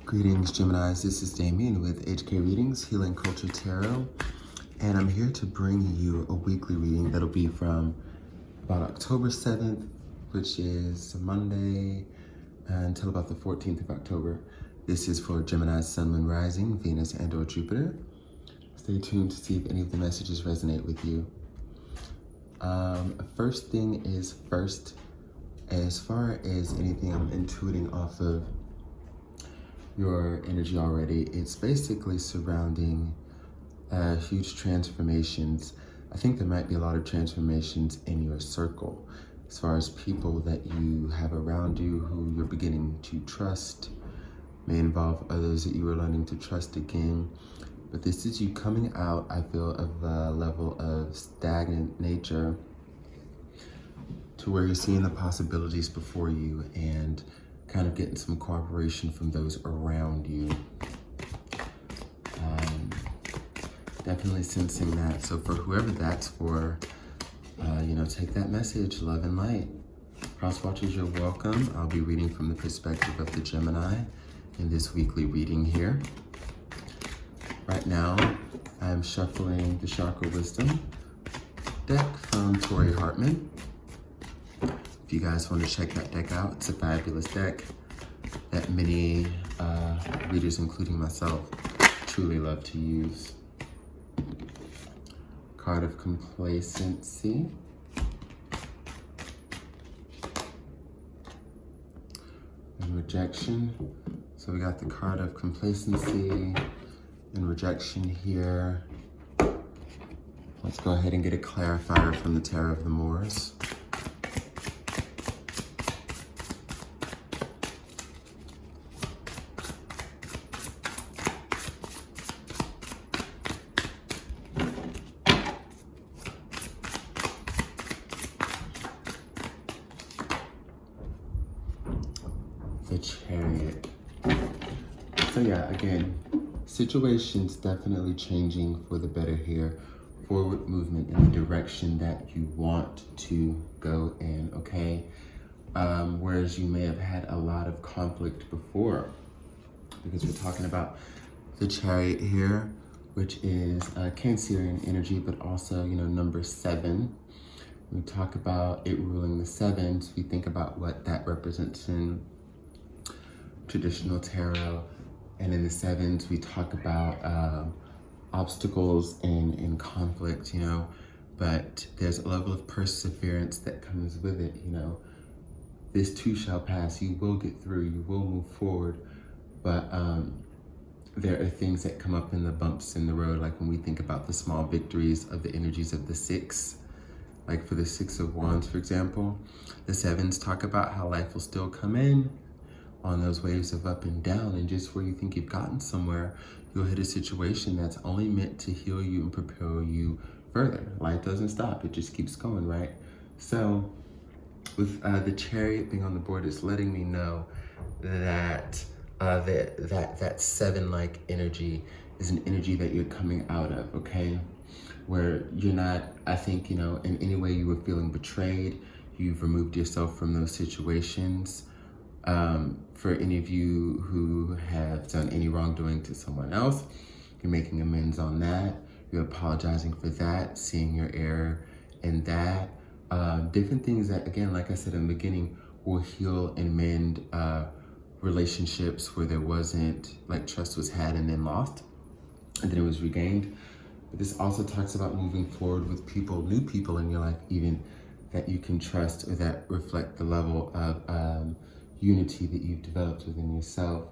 Greetings, Geminis. This is Damien with HK Readings, Healing Culture Tarot, and I'm here to bring you a weekly reading that'll be from about October 7th, which is Monday, until about the 14th of October. This is for Gemini's Sun, Moon, Rising, Venus, and/or Jupiter. Stay tuned to see if any of the messages resonate with you. First thing is first, as far as anything I'm intuiting off of your energy already, it's basically surrounding huge transformations. I think there might be a lot of transformations in your circle as far as people that you have around you who you're beginning to trust. May involve others that you are learning to trust again. But this is you coming out, I feel, of a level of stagnant nature to where you're seeing the possibilities before you and kind of getting some cooperation from those around you. Definitely sensing that. So for whoever that's for, take that message, love and light. Cross watchers, you're welcome. I'll be reading from the perspective of the Gemini in this weekly reading here. Right now, I'm shuffling the Chakra Wisdom deck from Tori Hartman. If you guys want to check that deck out, it's a fabulous deck that many readers, including myself, truly love to use. Card of Complacency. And Rejection. So we got the card of Complacency and Rejection here. Let's go ahead and get a clarifier from the Tarot of the Moors. The Chariot. So yeah, again, situations definitely changing for the better here. Forward movement in the direction that you want to go in, okay? Whereas you may have had a lot of conflict before, because we're talking about the Chariot here, which is Cancerian energy, but also, number 7. We talk about it ruling the 7s. We think about what that represents in traditional tarot, and in the 7s we talk about obstacles and conflict, but there's a level of perseverance that comes with it. This too shall pass. You will get through, you will move forward, but there are things that come up in the bumps in the road, like when we think about the small victories of the energies of the 6. Like for the 6 of Wands, for example, the 7s talk about how life will still come in on those waves of up and down, and just where you think you've gotten somewhere, you'll hit a situation that's only meant to heal you and prepare you further. Life doesn't stop, it just keeps going, right? So with the Chariot being on the board, it's letting me know that that 7-like energy is an energy that you're coming out of, okay? Where you're not, I think, in any way you were feeling betrayed, you've removed yourself from those situations. For any of you who have done any wrongdoing to someone else, you're making amends on that. You're apologizing for that, seeing your error in that. Different things that, again, like I said in the beginning, will heal and mend relationships where there wasn't, like trust was had and then lost, and then it was regained. But this also talks about moving forward with people, new people in your life even, that you can trust or that reflect the level of unity that you've developed within yourself.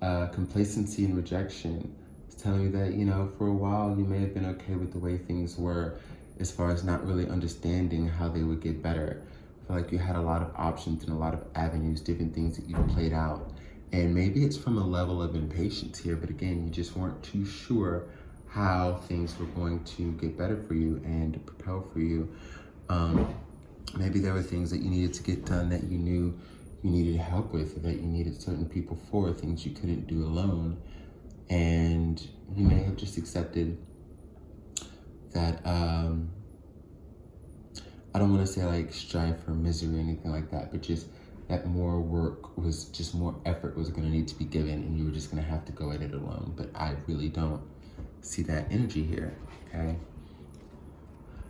Complacency and rejection is telling you that, for a while you may have been okay with the way things were, as far as not really understanding how they would get better. I feel like you had a lot of options and a lot of avenues, different things that you've played out. And maybe it's from a level of impatience here, but again, you just weren't too sure how things were going to get better for you and propel for you. Maybe there were things that you needed to get done that you knew you needed help with, or that you needed certain people for, things you couldn't do alone. And you may have just accepted that, I don't want to say like strive for misery or anything like that, but just that more work was just more effort was going to need to be given, and you were just going to have to go at it alone. But I really don't see that energy here, okay?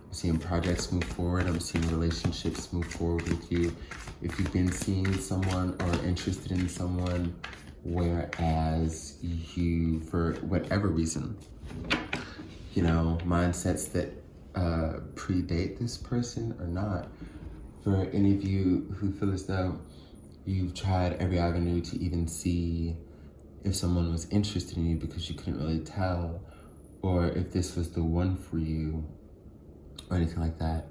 I'm seeing projects move forward. I'm seeing relationships move forward with you. If you've been seeing someone or interested in someone, whereas you, for whatever reason, you know, mindsets that predate this person or not, for any of you who feel as though you've tried every avenue to even see if someone was interested in you because you couldn't really tell, or if this was the one for you, or anything like that,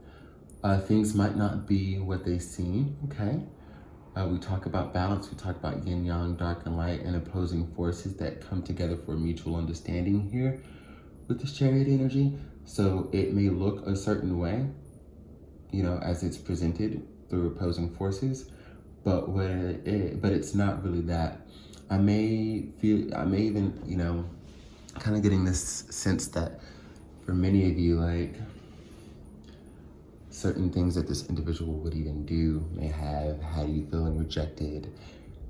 things might not be what they seem, okay? We talk about balance, we talk about yin, yang, dark and light, and opposing forces that come together for mutual understanding here with this Chariot energy. So it may look a certain way, you know, as it's presented through opposing forces, but but it's not really that. I may even, you know, kind of getting this sense that for many of you, like, certain things that this individual would even do may have had you feeling rejected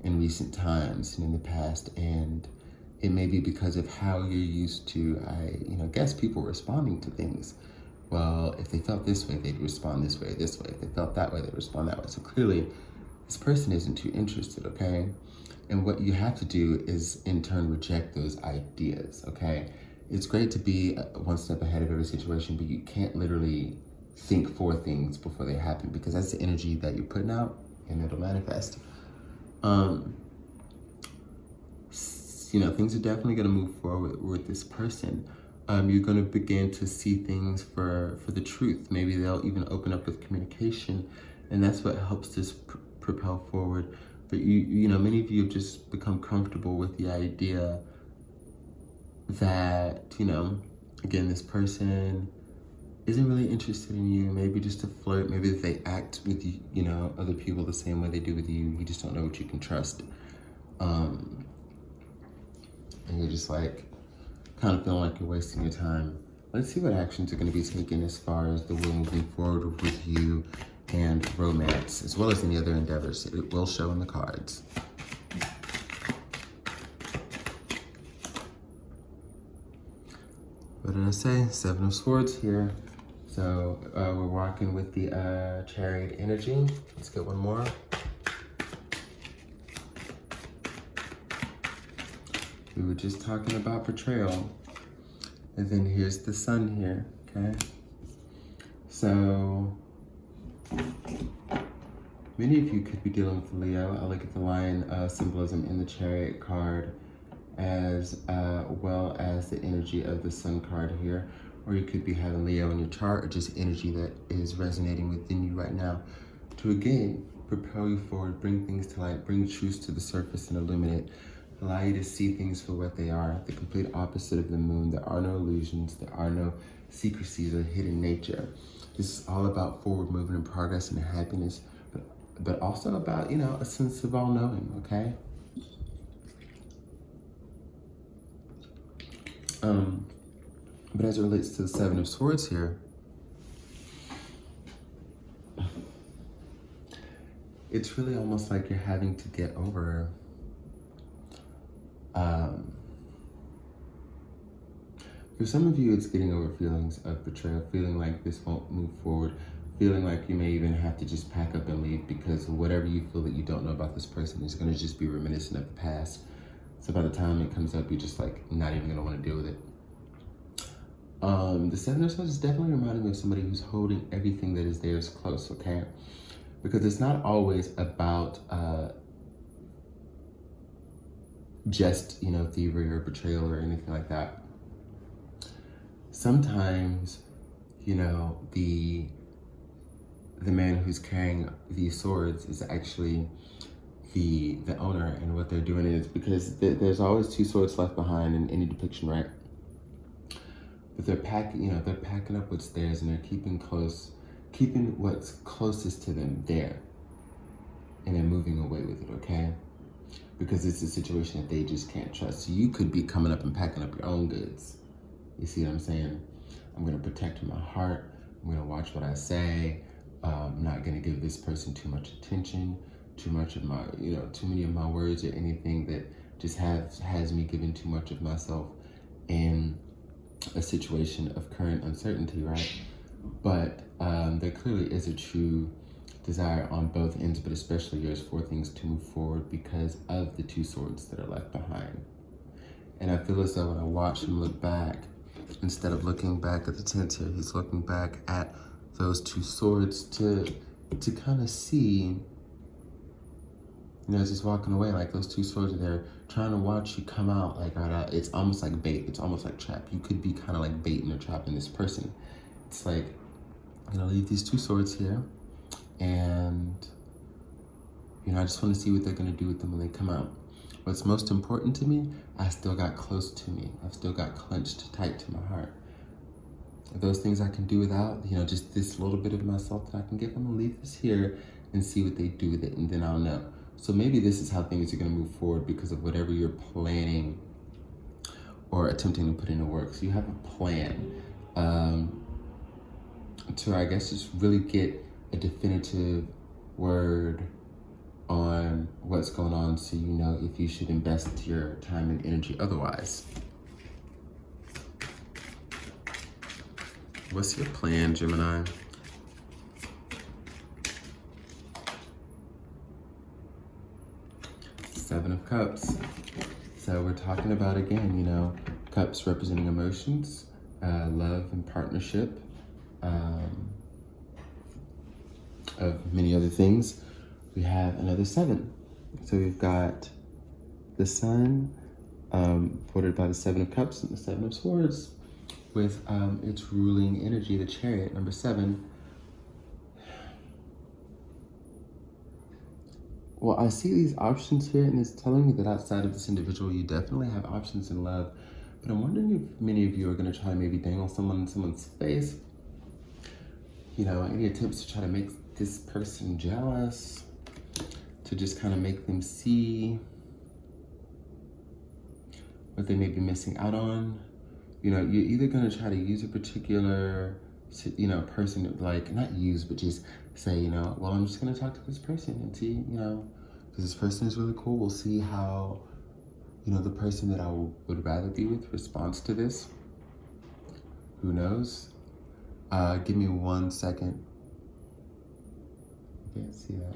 in recent times and in the past, and it may be because of how you're used to, guess people responding to things. Well, if they felt this way, they'd respond this way. If they felt that way, they'd respond that way. So clearly, this person isn't too interested, okay? And what you have to do is, in turn, reject those ideas, okay? It's great to be one step ahead of every situation, but you can't literally think for things before they happen, because that's the energy that you're putting out, and it'll manifest. You know, things are definitely going to move forward with this person. You're going to begin to see things for the truth. Maybe they'll even open up with communication, and that's what helps this propel forward. But you know, many of you have just become comfortable with the idea that, you know, again, this person isn't really interested in you, maybe just to flirt, maybe if they act with you, you know, other people the same way they do with you, you just don't know what you can trust. And you're just like, kind of feeling like you're wasting your time. Let's see what actions are going to be taken as far as the will moving forward with you and romance, as well as any other endeavors. It will show in the cards. What did I say? Seven of Swords here. So we're rocking with the Chariot energy. Let's get one more. We were just talking about betrayal. And then here's the Sun here, okay? So many of you could be dealing with Leo. I look at the lion symbolism in the Chariot card, as well as the energy of the Sun card here. Or you could be having Leo in your chart, or just energy that is resonating within you right now to, again, propel you forward, bring things to light, bring truths to the surface and illuminate, allow you to see things for what they are, the complete opposite of the moon. There are no illusions, there are no secrecies or hidden nature. This is all about forward movement and progress and happiness, but also about, you know, a sense of all-knowing, okay? But as it relates to the Seven of Swords here, it's really almost like you're having to get over for some of you, it's getting over feelings of betrayal, feeling like this won't move forward, feeling like you may even have to just pack up and leave because whatever you feel that you don't know about this person is going to just be reminiscent of the past. So by the time it comes up, you're just like not even going to want to deal with it. The Seven of Swords is definitely reminding me of somebody who's holding everything that is theirs close, okay? Because it's not always about just, you know, thievery or betrayal or anything like that. Sometimes, you know, the man who's carrying these swords is actually the owner, and what they're doing is, because there's always two swords left behind in any depiction, right? But they're packing up what's theirs, and they're keeping what's closest to them there, and then moving away with it, okay? Because it's a situation that they just can't trust. So you could be coming up and packing up your own goods. You see what I'm saying? I'm gonna protect my heart. I'm gonna watch what I say. I'm not gonna give this person too much attention. too much of my, too many of my words or anything that just has me giving too much of myself in a situation of current uncertainty, right? But there clearly is a true desire on both ends, but especially yours, for things to move forward because of the 2 swords that are left behind. And I feel as though when I watch him look back, instead of looking back at the tents here, he's looking back at those 2 swords to kind of see, as he's walking away, like those 2 swords are there trying to watch you come out. Like, it's almost like bait. It's almost like trap. You could be kind of like baiting or trapping this person. It's like, I'm gonna leave these 2 swords here, and I just want to see what they're gonna do with them when they come out. What's most important to me, I still got close to me. I've still got clenched tight to my heart. Those things I can do without, just this little bit of myself that I can give. I'm gonna leave this here and see what they do with it, and then I'll know. So maybe this is how things are gonna move forward because of whatever you're planning or attempting to put into work. So you have a plan to, I guess, just really get a definitive word on what's going on, so you know if you should invest your time and energy otherwise. What's your plan, Gemini? Seven of Cups. So we're talking about, again, cups representing emotions, love and partnership, of many other things. We have another 7. So we've got the Sun, bordered by the 7 of Cups and the 7 of Swords, with its ruling energy, the Chariot, number 7. Well, I see these options here, and it's telling me that outside of this individual, you definitely have options in love. But I'm wondering if many of you are going to try to maybe dangle someone in someone's face. Any attempts to try to make this person jealous, to just kind of make them see what they may be missing out on. You're either going to try to use a particular, person, like, not use, but just say, well, I'm just going to talk to this person and see, because this person is really cool. We'll see how, the person that I would rather be with responds to this. Who knows? Give me 1 second. I can't see that.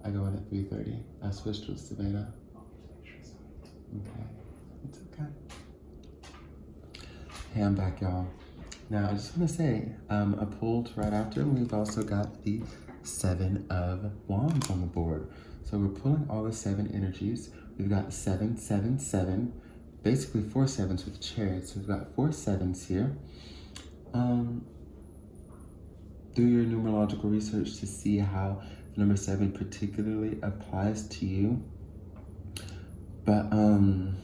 I go in at 3:30. I switched with Savannah. Okay, it's okay. Hey, I'm back, y'all. Now, I just want to say, I pulled right after, and we've also got the 7 of Wands on the board. So we're pulling all the 7 energies. We've got 7, 7, 7, basically 4 7s with the Chariot. So we've got 4 7s here. Do your numerological research to see how the number 7 particularly applies to you. But I'm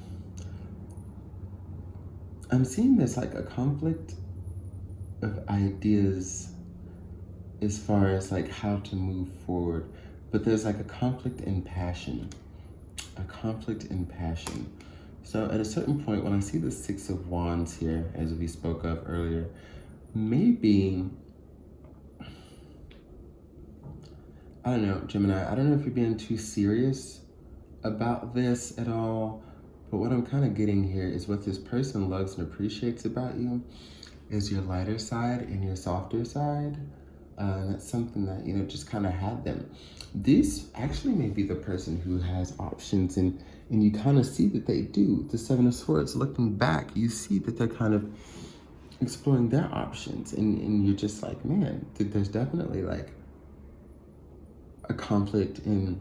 seeing this like a conflict of ideas as far as like how to move forward. But there's like a conflict in passion. A conflict in passion. So at a certain point, when I see the 6 of Wands here, as we spoke of earlier, maybe, I don't know, Gemini, I don't know if you're being too serious about this at all, but what I'm kind of getting here is what this person loves and appreciates about you is your lighter side and your softer side. That's something that, just kind of had them. This actually may be the person who has options, and you kind of see that they do. The 7 of Swords, looking back, you see that they're kind of exploring their options, and you're just like, man, there's definitely like a conflict in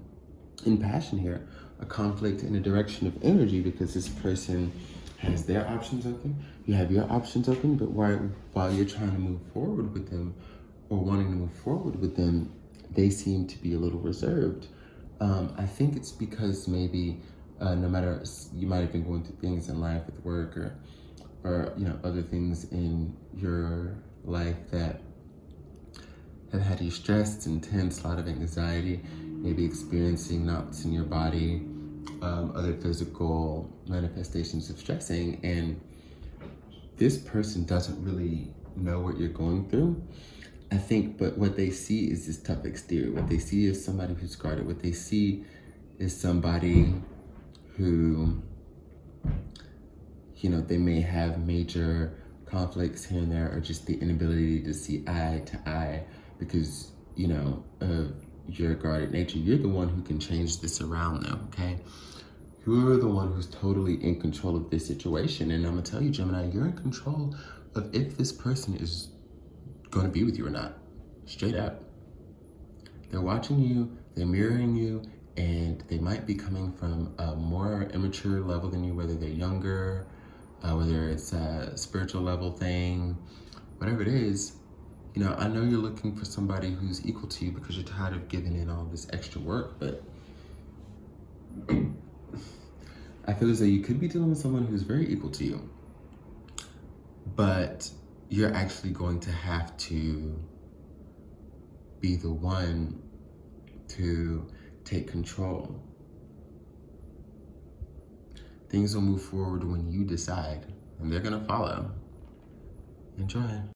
passion here, a conflict in a direction of energy, because this person has their options open, you have your options open, but while you're trying to move forward with them or wanting to move forward with them, they seem to be a little reserved. I think it's because maybe no matter, you might have been going through things in life with work or other things in your life that have had you stressed and tense, a lot of anxiety, maybe experiencing knots in your body, other physical manifestations of stressing, and this person doesn't really know what you're going through. I think, but what they see is this tough exterior. What they see is somebody who's guarded. What they see is somebody who, you know, they may have major conflicts here and there, or just the inability to see eye to eye because, you know, of your guarded nature. You're the one who can change this around though, okay? You're the one who's totally in control of this situation. And I'm gonna tell you, Gemini, you're in control of if this person is gonna be with you or not, straight up. They're watching you, they're mirroring you, and they might be coming from a more immature level than you, whether they're younger, whether it's a spiritual level thing, whatever it is. You know, I know you're looking for somebody who's equal to you because you're tired of giving in all this extra work, but I feel as though you could be dealing with someone who's very equal to you, but you're actually going to have to be the one to take control. Things will move forward when you decide, and they're gonna follow. Enjoy.